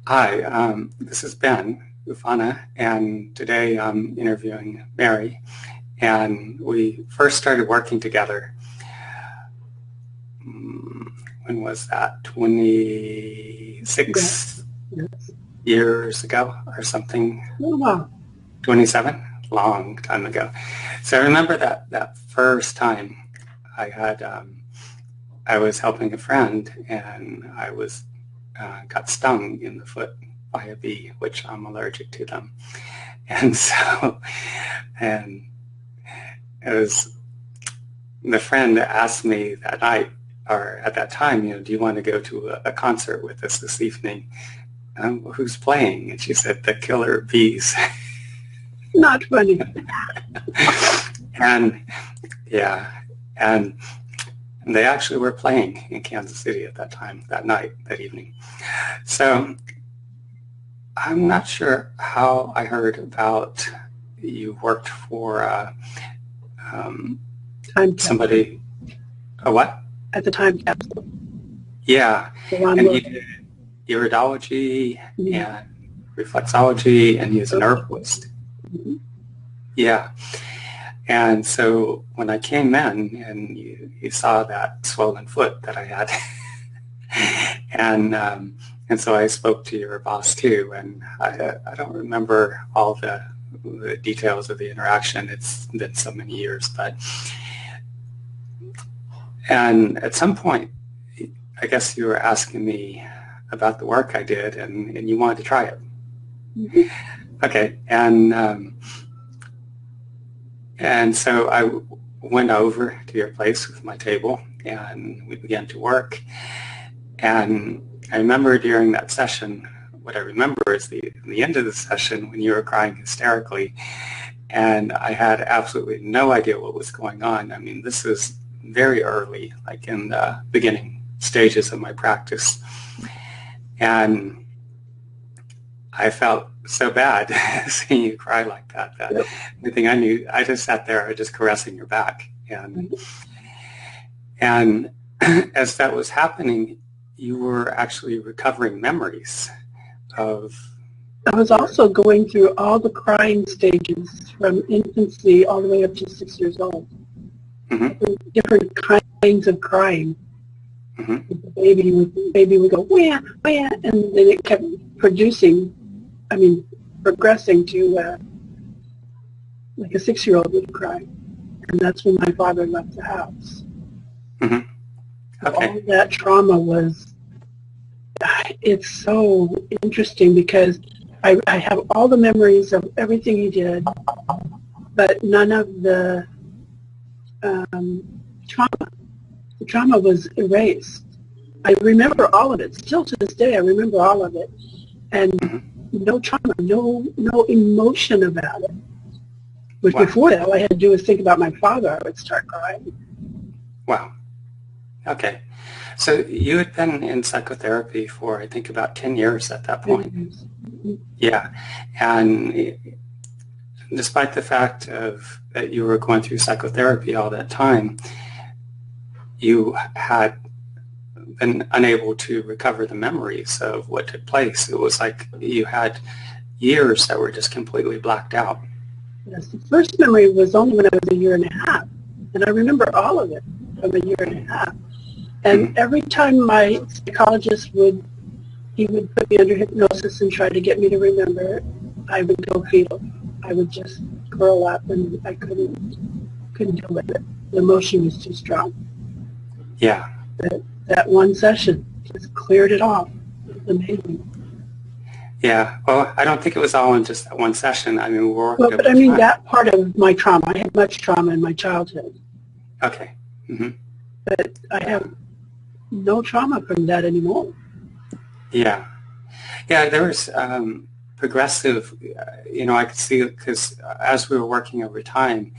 Hi, this is Ben Ufana, and today I'm interviewing Merri. And we first started working together, when was that, 26 Yes. years ago or something? Oh, wow. 27? Long time ago. So I remember that first time I was helping a friend, and I got stung in the foot by a bee, which I'm allergic to them. And so, and it was, the friend asked me that night, or at that time, do you want to go to a concert with us this evening? Who's playing? And she said, the Killer Bees. Not funny. And yeah, and they actually were playing in Kansas City at that time, that night, that evening. So I'm not sure how I heard about you worked for somebody. A what? At the time capsule. Yeah, and you did iridology and reflexology, and he was an herbalist. Yeah. And so when I came in, and you saw that swollen foot that I had, and so I spoke to your boss too, and I don't remember all the details of the interaction. It's been so many years, and at some point, I guess you were asking me about the work I did, and you wanted to try it. Okay, and so I went over to your place with my table, and we began to work. And I remember during that session, what I remember is the end of the session when you were crying hysterically, and I had absolutely no idea what was going on. I mean, this is very early, like in the beginning stages of my practice. And I felt so bad seeing you cry like that. The thing I knew, I just sat there, just caressing your back. And as that was happening, you were actually recovering memories of... I was also going through all the crying stages from infancy all the way up to 6 years old. Different kinds of crying. The baby would go, wah, wah, and then it kept progressing to like a 6-year-old would cry. And that's when my father left the house. Okay. All that trauma it's so interesting because I have all the memories of everything he did, but none of the trauma. The trauma was erased. I remember all of it. Still to this day, I remember all of it. And no trauma, no emotion about it. Which before that, all I had to do was think about my father. I would start crying. Wow. Okay. So you had been in psychotherapy for, I think, about 10 years at that point. Yeah. And despite the fact that you were going through psychotherapy all that time, you had been unable to recover the memories of what took place. It was like you had years that were just completely blacked out. Yes, the first memory was only when I was 1.5 years, and I remember all of it from 1.5 years. And every time my psychologist would put me under hypnosis and try to get me to remember, I would go fetal. I would just curl up, and I couldn't deal with it. The emotion was too strong. Yeah. That one session just cleared it off. It was amazing. Yeah. Well, I don't think it was all in just that one session. I mean, but I mean, that part of my trauma, I had much trauma in my childhood. Okay. But I have no trauma from that anymore. Yeah. Yeah, there was progressive, I could see, because as we were working over time,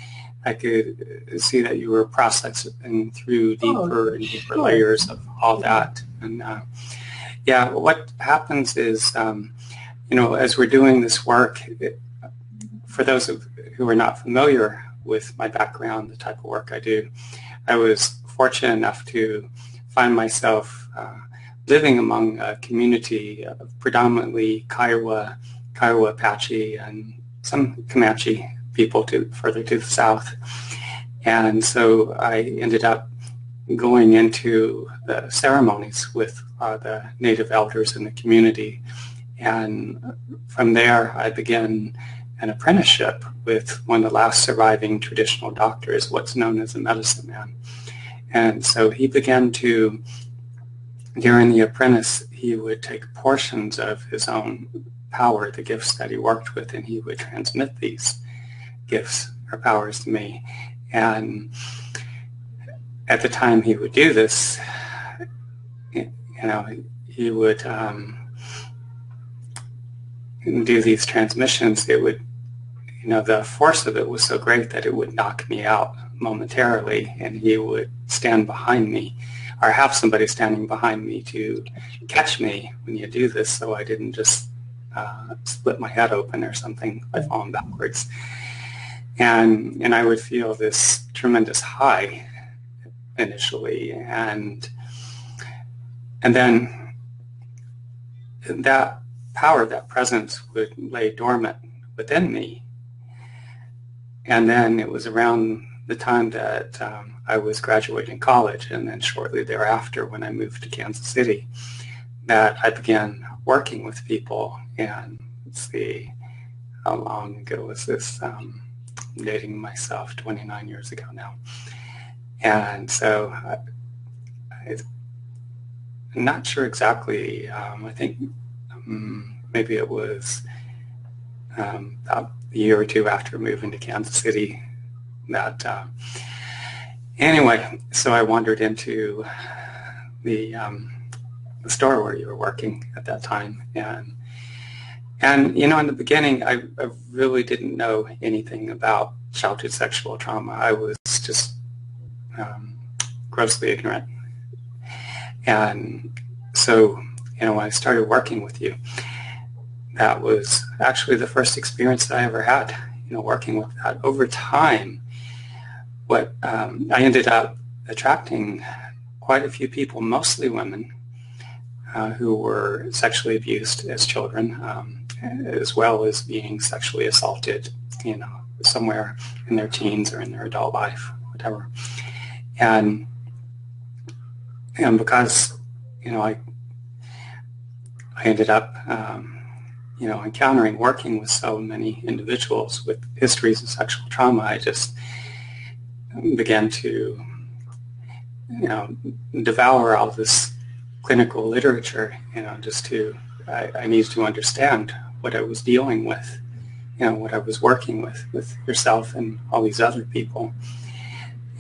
I could see that you were processing through deeper and deeper layers of all that. And what happens is, as we're doing this work, for those who are not familiar with my background, the type of work I do, I was fortunate enough to find myself living among a community of predominantly Kiowa, Apache, and some Comanche people further to the south. And so I ended up going into the ceremonies with the native elders in the community. And from there, I began an apprenticeship with one of the last surviving traditional doctors, what's known as a medicine man. And so he began to, during the apprentice, he would take portions of his own power, the gifts that he worked with, and he would transmit these gifts or powers to me. And at the time he would do this, he would do these transmissions. It would, the force of it was so great that it would knock me out momentarily, and he would stand behind me or have somebody standing behind me to catch me when you do this, so I didn't just split my head open or something by falling backwards. And I would feel this tremendous high initially, and then that power, that presence would lay dormant within me. And then it was around the time that I was graduating college, and then shortly thereafter when I moved to Kansas City, that I began working with people. And let's see, how long ago was this? I'm dating myself, 29 years ago now. And so I'm not sure exactly, I think maybe it was about a year or two after moving to Kansas City that, anyway, so I wandered into the store where you were working at that time. And in the beginning, I really didn't know anything about childhood sexual trauma. I was just grossly ignorant. And so, when I started working with you, that was actually the first experience that I ever had, working with that. Over time, I ended up attracting quite a few people, mostly women, who were sexually abused as children, as well as being sexually assaulted, somewhere in their teens or in their adult life, whatever. And because, I ended up, encountering, working with so many individuals with histories of sexual trauma, I just began to, devour all this clinical literature, I needed to understand what I was dealing with, what I was working with yourself and all these other people.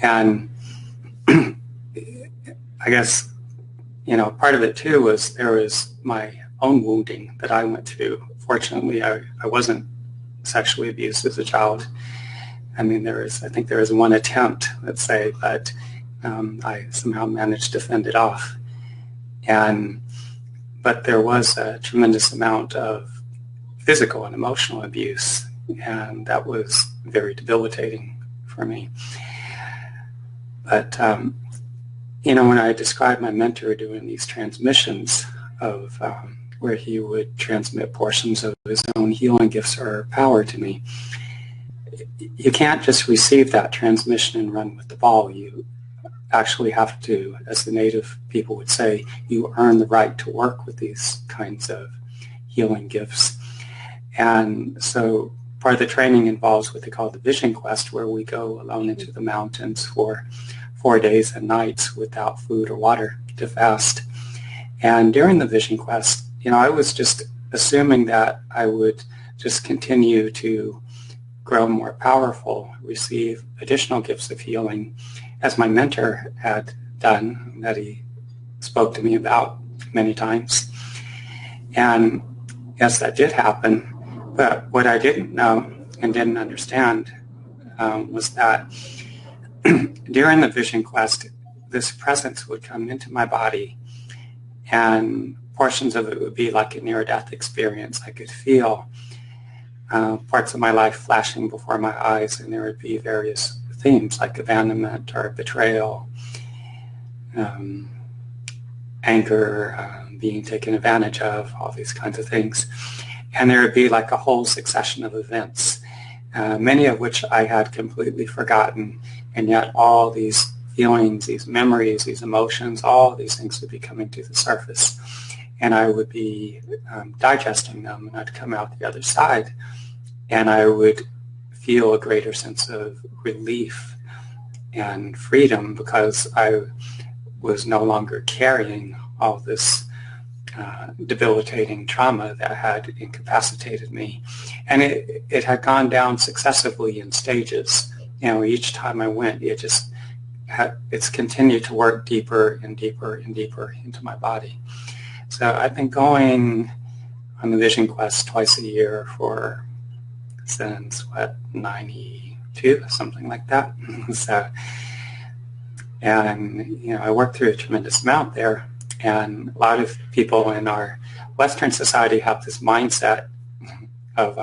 And I guess, part of it too was there was my own wounding that I went through. Fortunately, I wasn't sexually abused as a child. I mean, I think there was one attempt, let's say, but I somehow managed to fend it off. But there was a tremendous amount of physical and emotional abuse, and that was very debilitating for me. But, when I described my mentor doing these transmissions of where he would transmit portions of his own healing gifts or power to me, you can't just receive that transmission and run with the ball. You actually have to, as the native people would say, you earn the right to work with these kinds of healing gifts. And so part of the training involves what they call the vision quest, where we go alone into the mountains for 4 days and nights without food or water to fast. And during the vision quest, I was just assuming that I would just continue to grow more powerful, receive additional gifts of healing, as my mentor had done, that he spoke to me about many times. And yes, that did happen. But what I didn't know and didn't understand was that during the vision quest, this presence would come into my body, and portions of it would be like a near-death experience. I could feel parts of my life flashing before my eyes, and there would be various themes like abandonment or betrayal, anger, being taken advantage of, all these kinds of things. And there would be like a whole succession of events, many of which I had completely forgotten, and yet all these feelings, these memories, these emotions, all these things would be coming to the surface. And I would be digesting them, and I'd come out the other side, and I would feel a greater sense of relief and freedom because I was no longer carrying all this debilitating trauma that had incapacitated me. And it had gone down successively in stages. You know, each time I went, it's continued to work deeper and deeper and deeper into my body. So I've been going on the vision quest twice a year since 92, something like that. So, and you know, I worked through a tremendous amount there. And a lot of people in our Western society have this mindset of,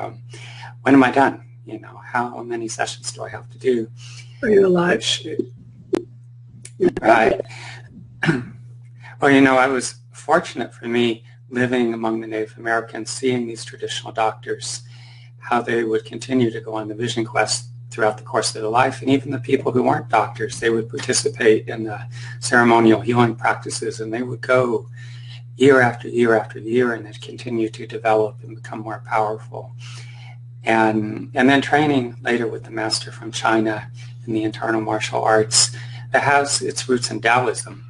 when am I done? You know, how many sessions do I have to do? Are you alive? Right. Well, you know, I was fortunate for me living among the Native Americans, seeing these traditional doctors, how they would continue to go on the vision quest throughout the course of their life. And even the people who weren't doctors, they would participate in the ceremonial healing practices, and they would go year after year after year, and they'd continue to develop and become more powerful. And then training later with the master from China in the internal martial arts that has its roots in Taoism.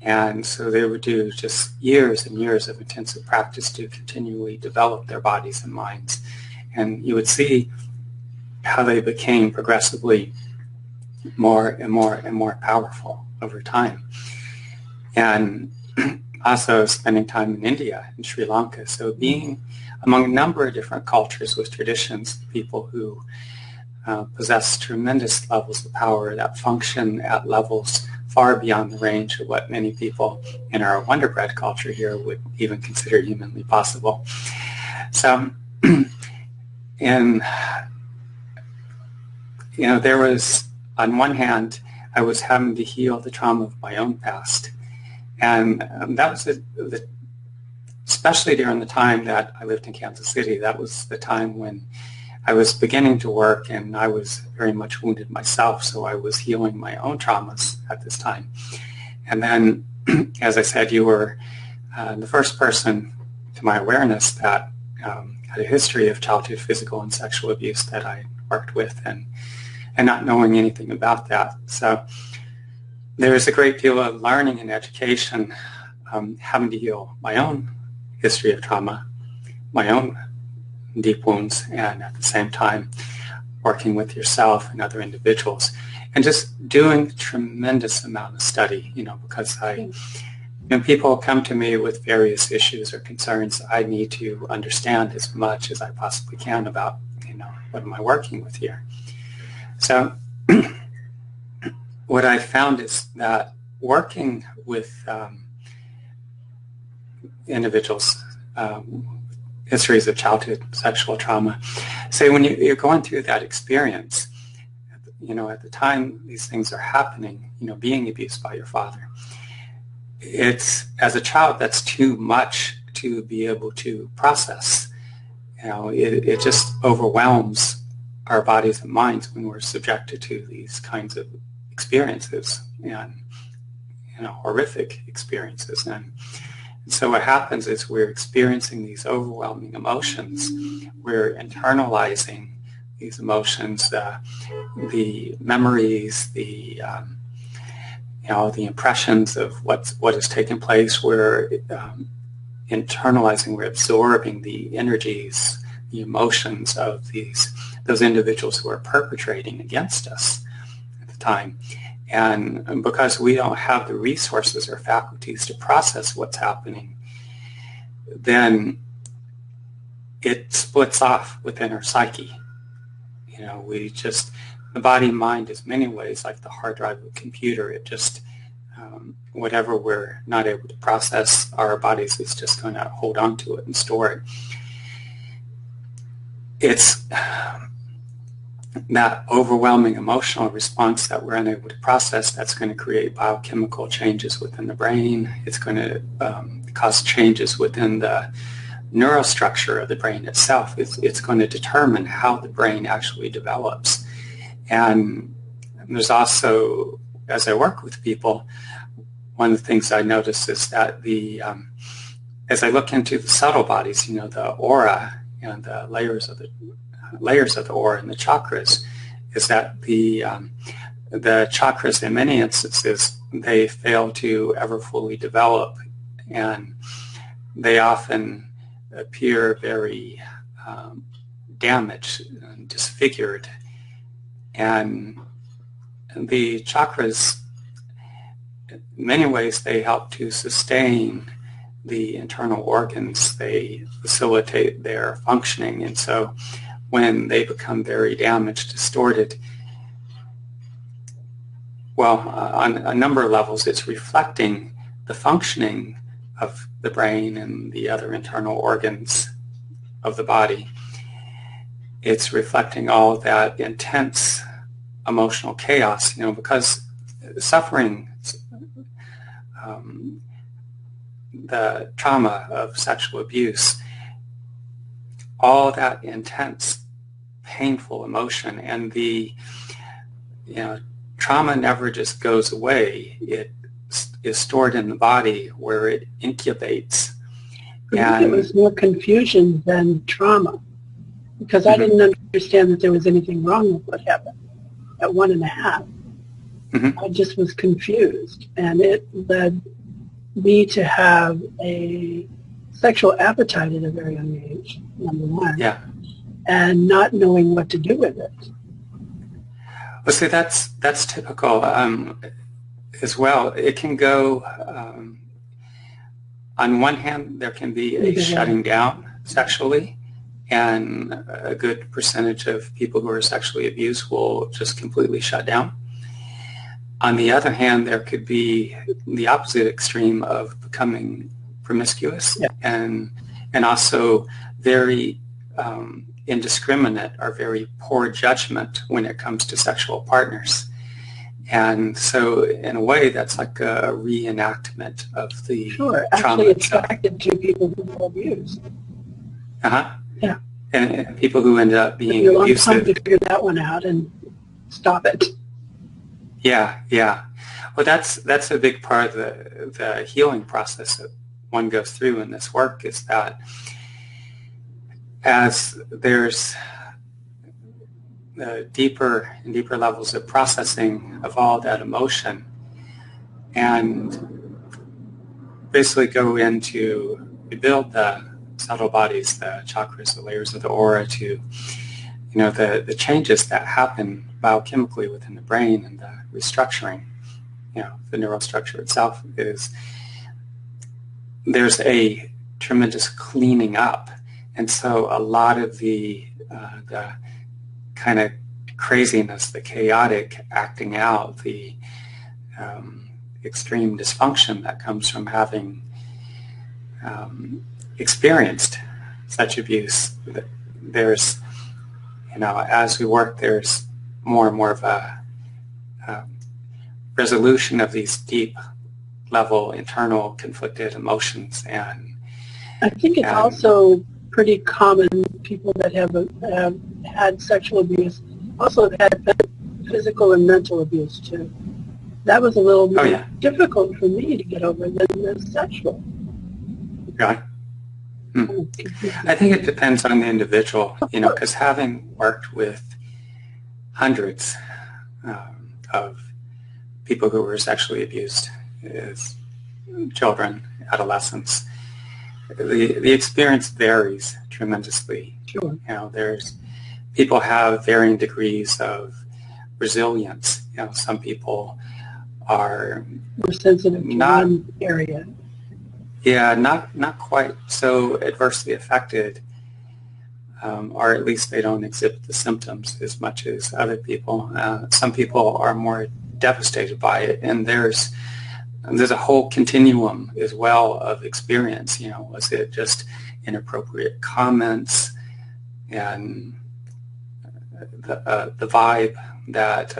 And so they would do just years and years of intensive practice to continually develop their bodies and minds. And you would see how they became progressively more and more and more powerful over time. And also spending time in India and Sri Lanka. So being among a number of different cultures with traditions, people who possess tremendous levels of power that function at levels far beyond the range of what many people in our Wonder Bread culture here would even consider humanly possible. So, and you know, there was, on one hand, I was having to heal the trauma of my own past. And that was, especially during the time that I lived in Kansas City, that was the time when I was beginning to work, and I was very much wounded myself, so I was healing my own traumas at this time. And then, as I said, you were the first person to my awareness that had a history of childhood physical and sexual abuse that I worked with, and not knowing anything about that. So there's a great deal of learning and education, having to heal my own history of trauma, my own deep wounds, and at the same time working with yourself and other individuals, and just doing a tremendous amount of study, you know, because when people come to me with various issues or concerns, I need to understand as much as I possibly can about, you know, what am I working with here. So what I found is that working with individuals, histories of childhood sexual trauma, say when you're going through that experience, you know, at the time these things are happening, you know, being abused by your father, it's, as a child, that's too much to be able to process. You know, it just overwhelms our bodies and minds when we're subjected to these kinds of experiences, and, you know, horrific experiences. And so what happens is we're experiencing these overwhelming emotions. We're internalizing these emotions, the memories, the you know, the impressions of what has taken place. We're internalizing, we're absorbing the energies, the emotions of those individuals who are perpetrating against us at the time. And because we don't have the resources or faculties to process what's happening, then it splits off within our psyche. You know, the body and mind is many ways like the hard drive of a computer. It just, whatever we're not able to process, our bodies is just going to hold on to it and store it. It's that overwhelming emotional response that we're unable to process that's going to create biochemical changes within the brain. It's going to cause changes within the neurostructure of the brain itself. It's going to determine how the brain actually develops. And there's also, as I work with people, one of the things I notice is that as I look into the subtle bodies, the aura and the layers of the aura and the chakras, is that the chakras in many instances, they fail to ever fully develop, and they often appear very damaged and disfigured. And the chakras, in many ways, they help to sustain the internal organs. They facilitate their functioning. And so when they become very damaged, distorted, well, on a number of levels, it's reflecting the functioning of the brain and the other internal organs of the body. It's reflecting all that intense emotional chaos, because suffering, the trauma of sexual abuse, all that intense, painful emotion, and the trauma never just goes away. It is stored in the body where it incubates. I think it was more confusion than trauma, because I didn't understand that there was anything wrong with what happened at 1.5. I just was confused, and it led me to have a sexual appetite at a very young age, number one, and not knowing what to do with it. Well, see, that's typical as well. It can go, on one hand, there can be a shutting down sexually, and a good percentage of people who are sexually abused will just completely shut down. On the other hand, there could be the opposite extreme of becoming promiscuous and also very indiscriminate or very poor judgment when it comes to sexual partners. And so in a way, that's like a reenactment of the trauma actually itself. Attracted to people who were abused. Yeah. And people who end up being abusive. It took me a long time to figure that one out and stop it. Yeah. Well, that's a big part of the healing process that one goes through in this work, is that as there's deeper and deeper levels of processing of all that emotion, and basically go into rebuild the subtle bodies, the chakras, the layers of the aura, to the changes that happen biochemically within the brain, and the restructuring, the neural structure itself, there's a tremendous cleaning up. And so a lot of the kind of craziness, the chaotic acting out, the extreme dysfunction that comes from having experienced such abuse, there's, as we work, there's more and more of a resolution of these deep level internal conflicted emotions. And I think it's also pretty common, people that have had sexual abuse also have had physical and mental abuse too. That was a little more difficult for me to get over than the sexual. Right. I think it depends on the individual, because having worked with hundreds of people who were sexually abused as children, adolescents, the experience varies tremendously. Sure. There's people have varying degrees of resilience. Some people are more sensitive to one area. Yeah, not quite so adversely affected, or at least they don't exhibit the symptoms as much as other people. Some people are more devastated by it, and there's a whole continuum as well of experience. Was it just inappropriate comments and the vibe that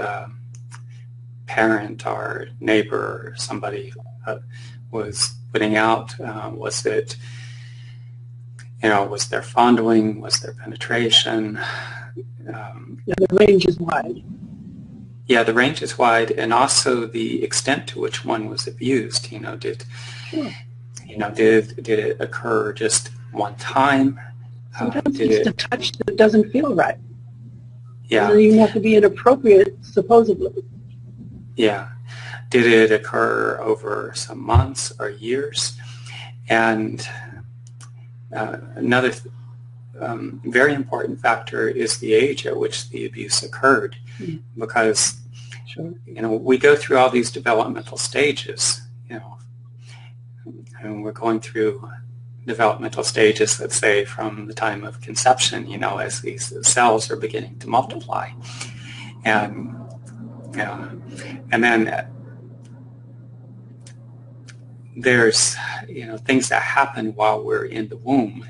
parent or neighbor or somebody was putting out? Was it, was there fondling? Was there penetration? The range is wide. Yeah, the range is wide, and also the extent to which one was abused. Sure. Did it occur just one time? Sometimes it's a touch that doesn't feel right. Yeah. It doesn't even have to be inappropriate, supposedly. Yeah. Did it occur over some months or years? And another very important factor is the age at which the abuse occurred, because Sure. We go through all these developmental stages, and we're going through developmental stages, let's say, from the time of conception, as these cells are beginning to multiply. And then there's, things that happen while we're in the womb,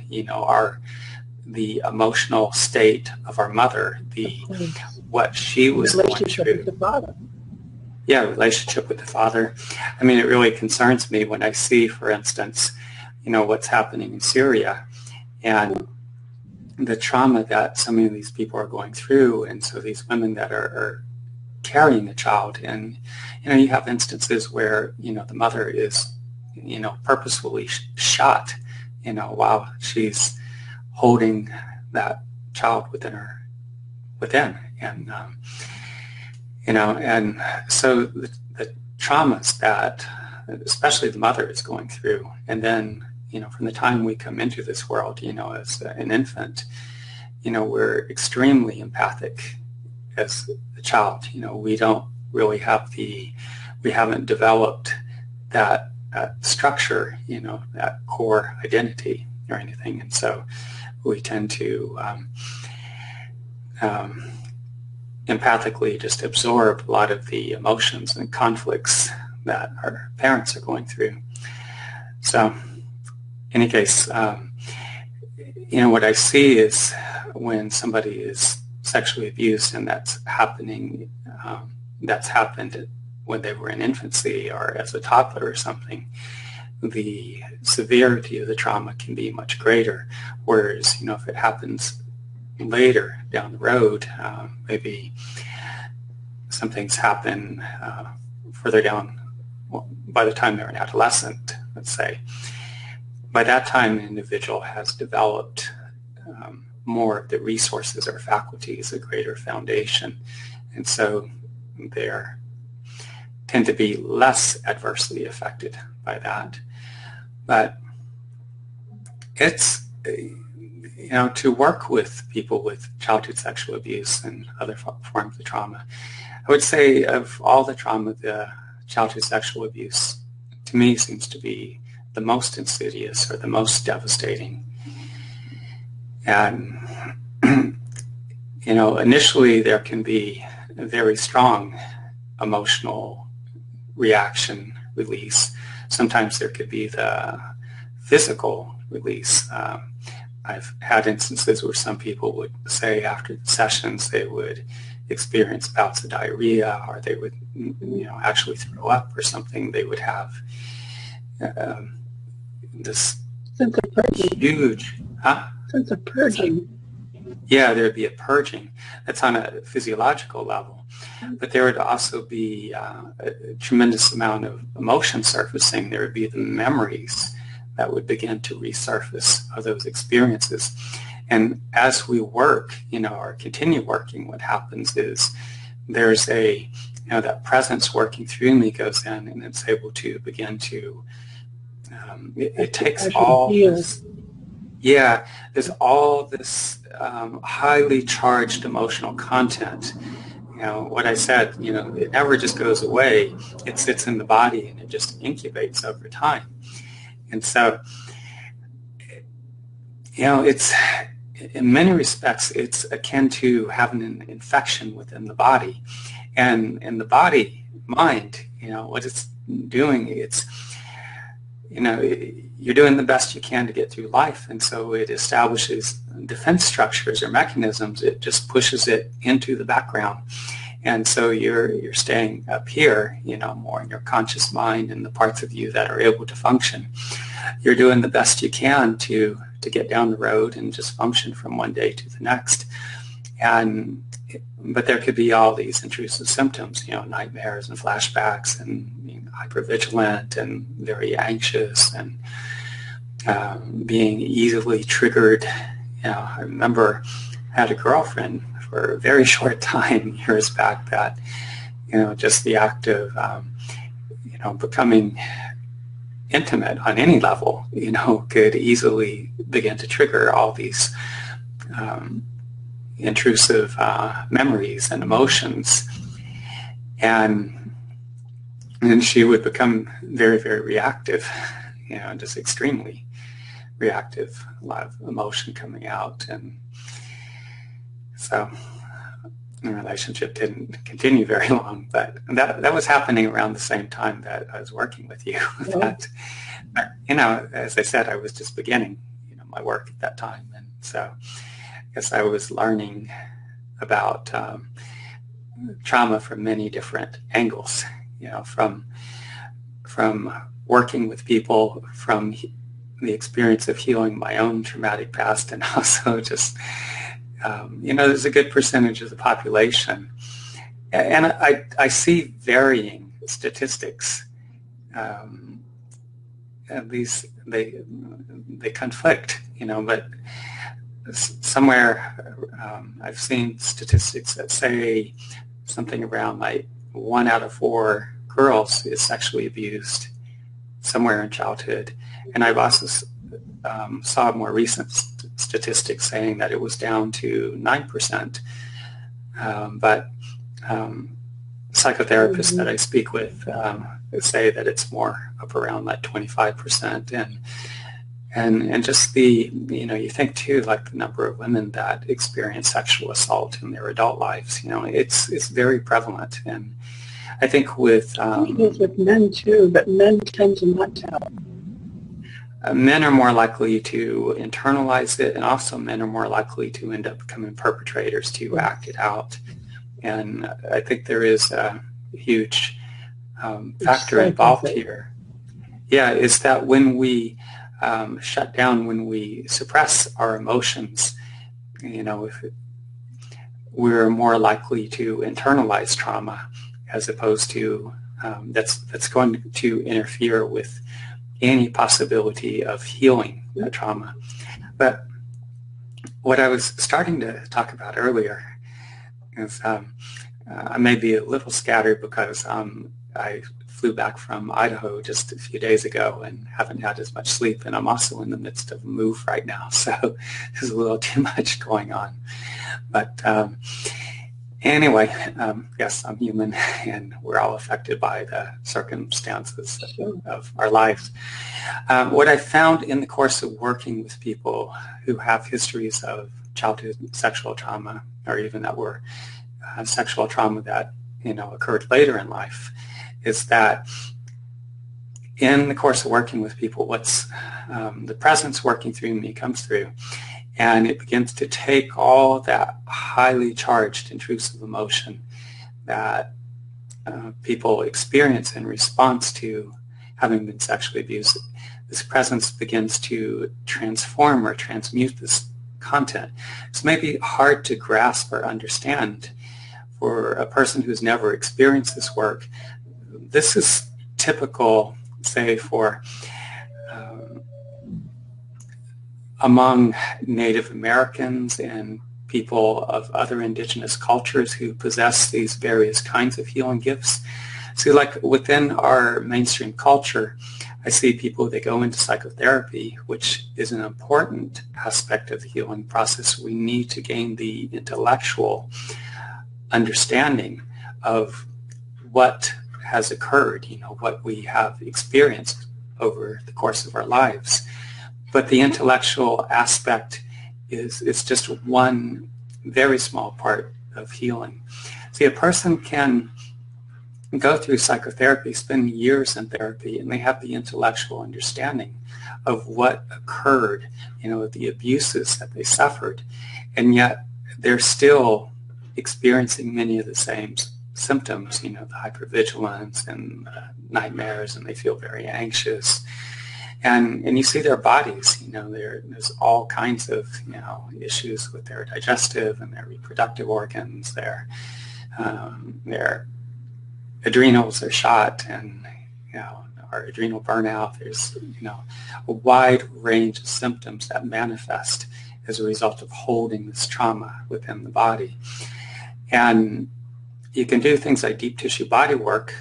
the emotional state of our mother, what she was going through. Relationship with the father. Yeah, relationship with the father. I mean, it really concerns me when I see, for instance, what's happening in Syria and the trauma that so many of these people are going through. And so these women that are carrying a child, and, you have instances where, the mother is, purposefully shot, while she's holding that child within. And, and so the traumas that especially the mother is going through, and then, from the time we come into this world, as an infant, we're extremely empathic as a child. We don't really have we haven't developed that structure, that core identity or anything. And so we tend to empathically just absorb a lot of the emotions and conflicts that our parents are going through. So in any case, what I see is when somebody is sexually abused, and that's happened when they were in infancy or as a toddler or something, the severity of the trauma can be much greater. Whereas, if it happens later down the road, maybe some things happen further down, by the time they're an adolescent, let's say. By that time, an individual has developed more of the resources or faculties, a greater foundation, and so they tend to be less adversely affected by that. But it's, to work with people with childhood sexual abuse and other forms of trauma, I would say of all the trauma, the childhood sexual abuse, to me, seems to be the most insidious or the most devastating. And, initially there can be a very strong emotional reaction release. Sometimes there could be the physical release. I've had instances where some people would say after the sessions they would experience bouts of diarrhea, or they would, actually throw up or something. They would have this sense of purging. Huge, Sense of purging. Yeah, there'd be a purging. That's on a physiological level. But there would also be a tremendous amount of emotion surfacing. There would be the memories that would begin to resurface of those experiences. And as we work, or continue working, what happens is there's that presence working through me goes in, and it's able to begin to, it takes all this, there's all this highly charged emotional content. What I said, it never just goes away. It sits in the body and it just incubates over time. And so, it's, in many respects, it's akin to having an infection within the body. And in the body, mind, what it's doing, it's, you're doing the best you can to get through life. And so it establishes defense structures or mechanisms. It just pushes it into the background. And so you're staying up here, more in your conscious mind and the parts of you that are able to function. You're doing the best you can to get down the road and just function from one day to the next. But there could be all these intrusive symptoms, nightmares and flashbacks and being hypervigilant and very anxious and being easily triggered. I remember I had a girlfriend for a very short time years back that, just the act of, becoming intimate on any level, could easily begin to trigger all these intrusive memories and emotions. And she would become very, very reactive, just extremely reactive, a lot of emotion coming out. And so the relationship didn't continue very long, but that was happening around the same time that I was working with you. That, as I said, I was just beginning, my work at that time. And so I guess I was learning about trauma from many different angles, from working with people, from the experience of healing my own traumatic past, and also just, there's a good percentage of the population. And I see varying statistics. At least they conflict, but somewhere I've seen statistics that say something around like 1 out of 4 girls is sexually abused somewhere in childhood. And I've also saw more recent statistics saying that it was down to 9%. But psychotherapists that I speak with say that it's more up around like 25%. And just the, you think too, like the number of women that experience sexual assault in their adult lives, it's very prevalent. And I think with... I think it's with men too, but men tend to not tell. Men are more likely to internalize it, and also men are more likely to end up becoming perpetrators, to act it out. And I think there is a huge factor involved here. Yeah, is that when we shut down, when we suppress our emotions, we're more likely to internalize trauma, as opposed to that's going to interfere with any possibility of healing that trauma. But what I was starting to talk about earlier is I may be a little scattered because I flew back from Idaho just a few days ago and haven't had as much sleep, and I'm also in the midst of a move right now, so there's a little too much going on. But anyway, yes, I'm human, and we're all affected by the circumstances of our lives. What I found in the course of working with people who have histories of childhood sexual trauma, or even that were sexual trauma that occurred later in life, is that in the course of working with people, what's the presence working through me comes through, and it begins to take all that highly charged intrusive emotion that people experience in response to having been sexually abused. This presence begins to transform or transmute this content. It's maybe hard to grasp or understand for a person who's never experienced this work. This is typical, say, for among Native Americans and people of other indigenous cultures who possess these various kinds of healing gifts. See, like within our mainstream culture, I see people that go into psychotherapy, which is an important aspect of the healing process. We need to gain the intellectual understanding of what has occurred, what we have experienced over the course of our lives. But the intellectual aspect is just one very small part of healing. See, a person can go through psychotherapy, spend years in therapy, and they have the intellectual understanding of what occurred, the abuses that they suffered, and yet they're still experiencing many of the same symptoms, the hypervigilance and nightmares, and they feel very anxious. And you see their bodies, there's all kinds of, issues with their digestive and their reproductive organs, their adrenals are shot, and, our adrenal burnout. There's, a wide range of symptoms that manifest as a result of holding this trauma within the body. And you can do things like deep tissue body work,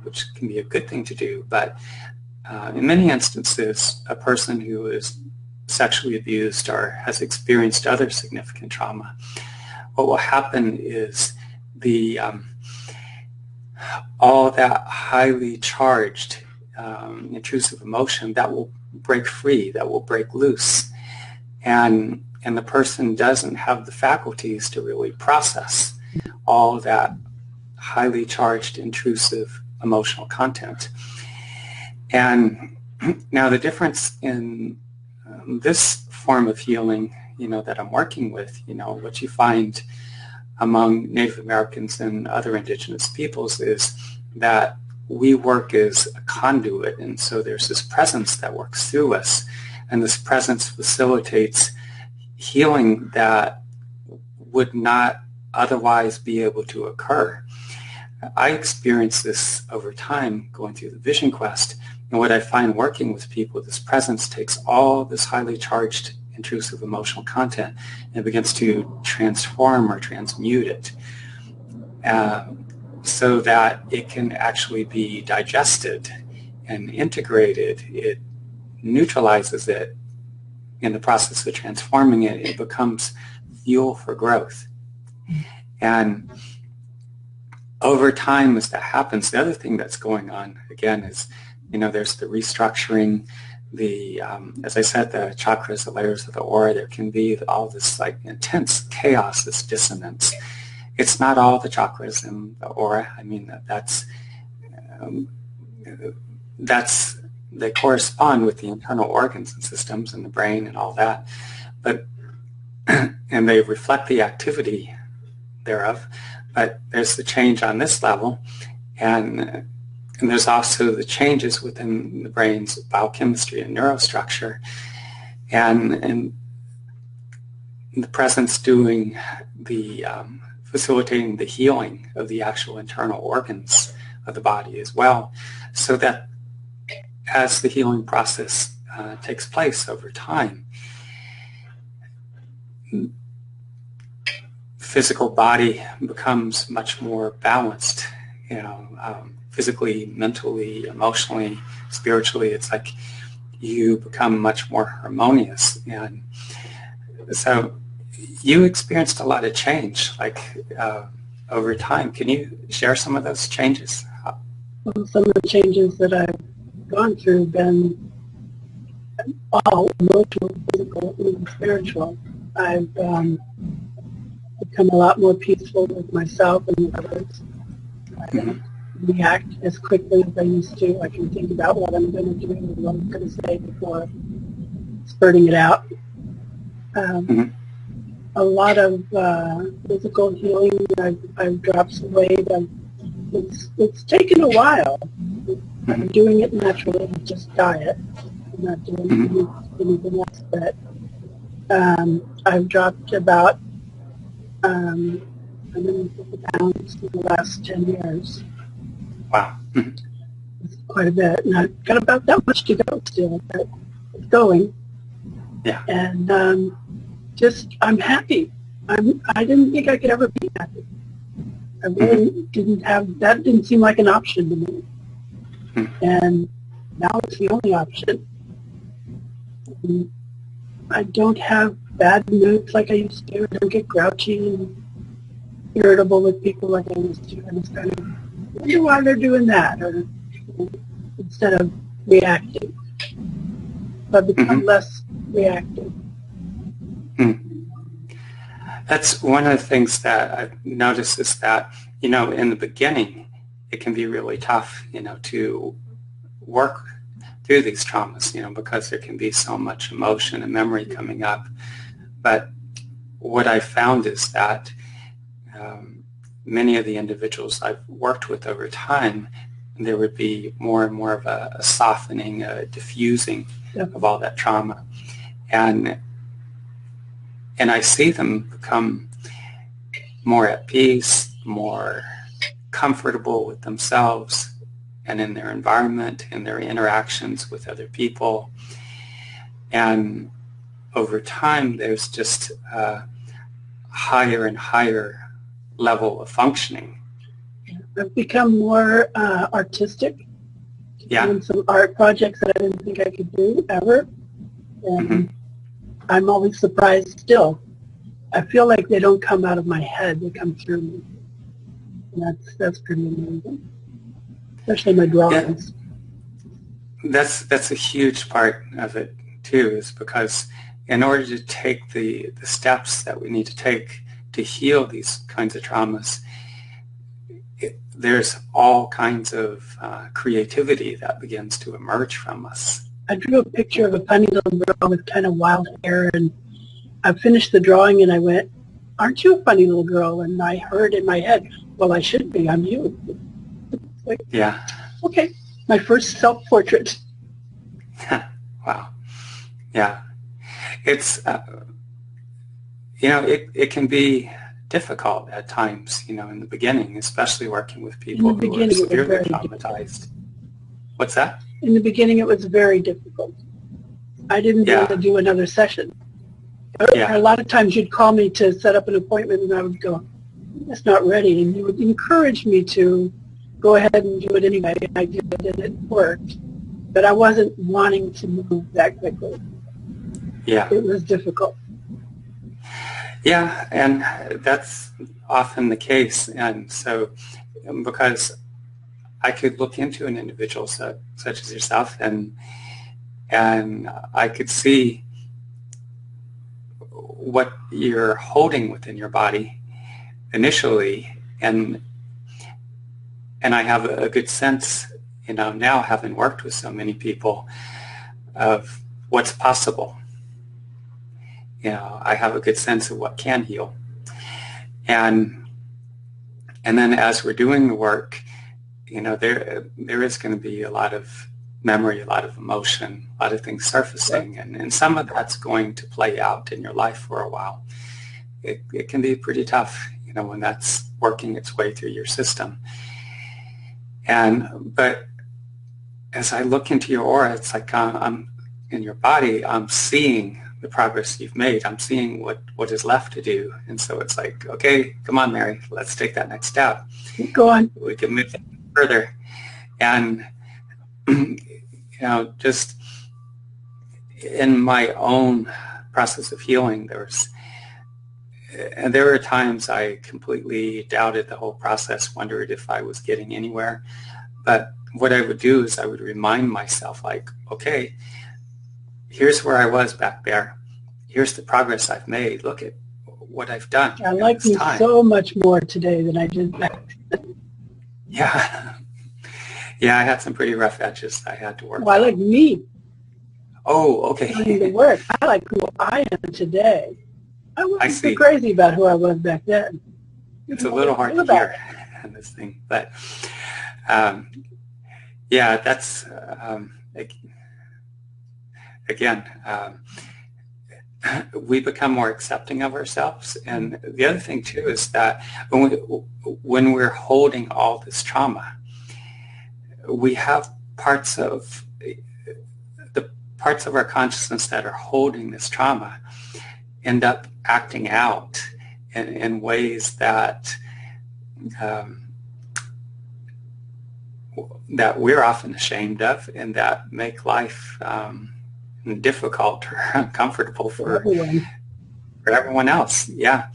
which can be a good thing to do, but in many instances, a person who is sexually abused or has experienced other significant trauma, what will happen is all that highly charged intrusive emotion that will break free, that will break loose, and the person doesn't have the faculties to really process all that highly charged intrusive emotional content. And now the difference in this form of healing, that I'm working with, what you find among Native Americans and other indigenous peoples is that we work as a conduit, and so there's this presence that works through us, and this presence facilitates healing that would not otherwise be able to occur. I experienced this over time going through the Vision Quest, and what I find working with people, this presence takes all this highly charged intrusive emotional content and begins to transform or transmute it so that it can actually be digested and integrated. It neutralizes it. In the process of transforming it, it becomes fuel for growth. And over time, as that happens, the other thing that's going on, again, is, there's the restructuring, as I said, the chakras, the layers of the aura. There can be all this intense chaos, this dissonance. It's not all the chakras in the aura. I mean, they correspond with the internal organs and systems and the brain and all that, and they reflect the activity thereof. But there's the change on this level, and there's also the changes within the brain's biochemistry and neurostructure, and the presence doing the facilitating the healing of the actual internal organs of the body as well, so that as the healing process takes place over time, physical body becomes much more balanced, physically, mentally, emotionally, spiritually. It's like you become much more harmonious. And so you experienced a lot of change, over time. Can you share some of those changes? Well, some of the changes that I've gone through have been all emotional, physical, and spiritual. I've become a lot more peaceful with myself and with others. I don't react as quickly as I used to. I can think about what I'm going to do and what I'm going to say before spurting it out. A lot of physical healing. I've dropped some weight. It's taken a while. I'm doing it naturally, just diet. I'm not doing anything else. But I've dropped about 150 pounds in the last 10 years. Wow. It's quite a bit. And I've got about that much to go still, but it's going. Yeah. And I'm happy. I didn't think I could ever be happy. I really that didn't seem like an option to me. And now it's the only option. And I don't have bad moods like I used to. I don't get grouchy and irritable with people like I used to. And it's kind of, I wonder why they're doing that, or instead of reacting. I've become less reactive. That's one of the things that I've noticed is that, in the beginning, it can be really tough, to work through these traumas, because there can be so much emotion and memory coming up. But what I found is that many of the individuals I've worked with over time, there would be more and more of a softening, a diffusing of all that trauma. And I see them become more at peace, more comfortable with themselves and in their environment, in their interactions with other people. And over time, there's just a higher and higher level of functioning. I've become more artistic. Yeah. Doing some art projects that I didn't think I could do ever. And I'm always surprised still. I feel like they don't come out of my head, they come through me. And that's pretty amazing. Especially my drawings. Yeah. That's a huge part of it too, is because in order to take the steps that we need to take to heal these kinds of traumas, there's all kinds of creativity that begins to emerge from us. I drew a picture of a funny little girl with kind of wild hair, and I finished the drawing and I went, "Aren't you a funny little girl?" And I heard in my head, "Well, I should be. I'm you." Like, yeah. Okay, my first self-portrait. Wow. Yeah. It's, it can be difficult at times, in the beginning, especially working with people who are severely traumatized. What's that? In the beginning, it was very difficult. I didn't want to do another session. Yeah. A lot of times you'd call me to set up an appointment and I would go, "That's not ready." And you would encourage me to go ahead and do it anyway. And I did, and it worked. But I wasn't wanting to move that quickly. Yeah. It was difficult. Yeah, and that's often the case. And so, because I could look into an individual such as yourself, and I could see what you're holding within your body initially, and I have a good sense, now having worked with so many people, of what's possible. I have a good sense of what can heal. And then as we're doing the work, there is going to be a lot of memory, a lot of emotion, a lot of things surfacing, and some of that's going to play out in your life for a while. It can be pretty tough, when that's working its way through your system. But as I look into your aura, it's like I'm in your body, I'm seeing the progress you've made. I'm seeing what is left to do. And so it's like, okay, come on, Merri, let's take that next step. Go on. We can move further. And, just in my own process of healing, there were times I completely doubted the whole process, wondered if I was getting anywhere. But what I would do is I would remind myself, like, okay, here's where I was back there. Here's the progress I've made. Look at what I've done. I like me so much more today than I did back then. Yeah. Yeah, I had some pretty rough edges I had to work Well, I like me. Oh, okay. Doing the work. I like who I am today. I wasn't so see. crazy about who I was back then. It's a little hard to hear in this thing. But, yeah, that's... Again, we become more accepting of ourselves. And the other thing, too, is that when we're holding all this trauma, we have parts of our consciousness that are holding this trauma end up acting out in ways that that we're often ashamed of, and that make life difficult or uncomfortable for everyone else. Yeah.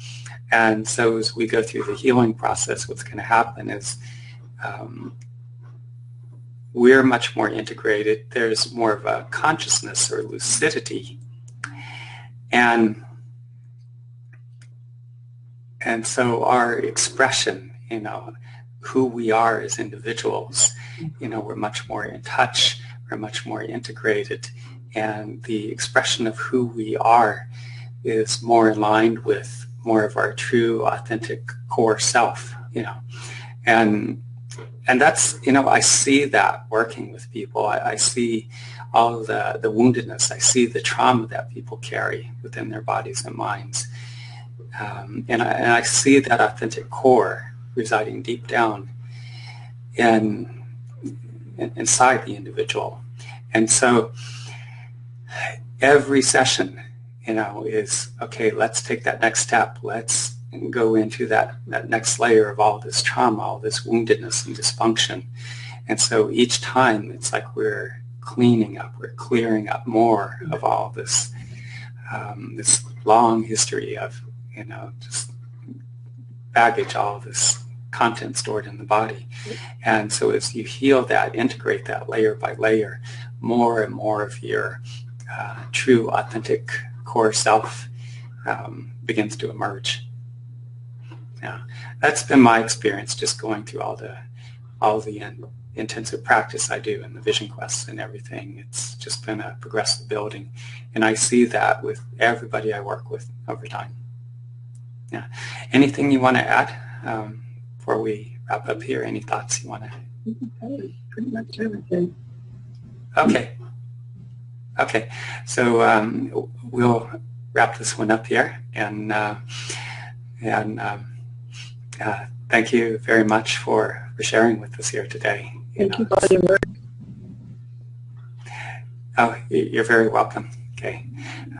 And so as we go through the healing process, what's going to happen is we're much more integrated. There's more of a consciousness or lucidity. And so our expression, who we are as individuals, we're much more in touch, we're much more integrated. And the expression of who we are is more aligned with more of our true, authentic core self, you know, and that's, you know, I see that working with people. I see all of the woundedness. I see the trauma that people carry within their bodies and minds. And I see that authentic core residing deep down inside the individual. And so every session, you know, is, okay, let's take that next step. Let's go into that next layer of all this trauma, all this woundedness and dysfunction. And so each time it's like we're cleaning up, we're clearing up more of all this, this long history of, you know, just baggage, all this content stored in the body. And so as you heal that, integrate that layer by layer, more and more of your true, authentic core self begins to emerge. Yeah, that's been my experience, just going through all the intensive practice I do and the vision quests and everything. It's just been a progressive building, and I see that with everybody I work with over time. Yeah. Anything you want to add before we wrap up here? Any thoughts you want to? Pretty much everything. Okay. Okay. So we'll wrap this one up here, and thank you very much for sharing with us here today. Thank you for all your work. Oh, you're very welcome. Okay.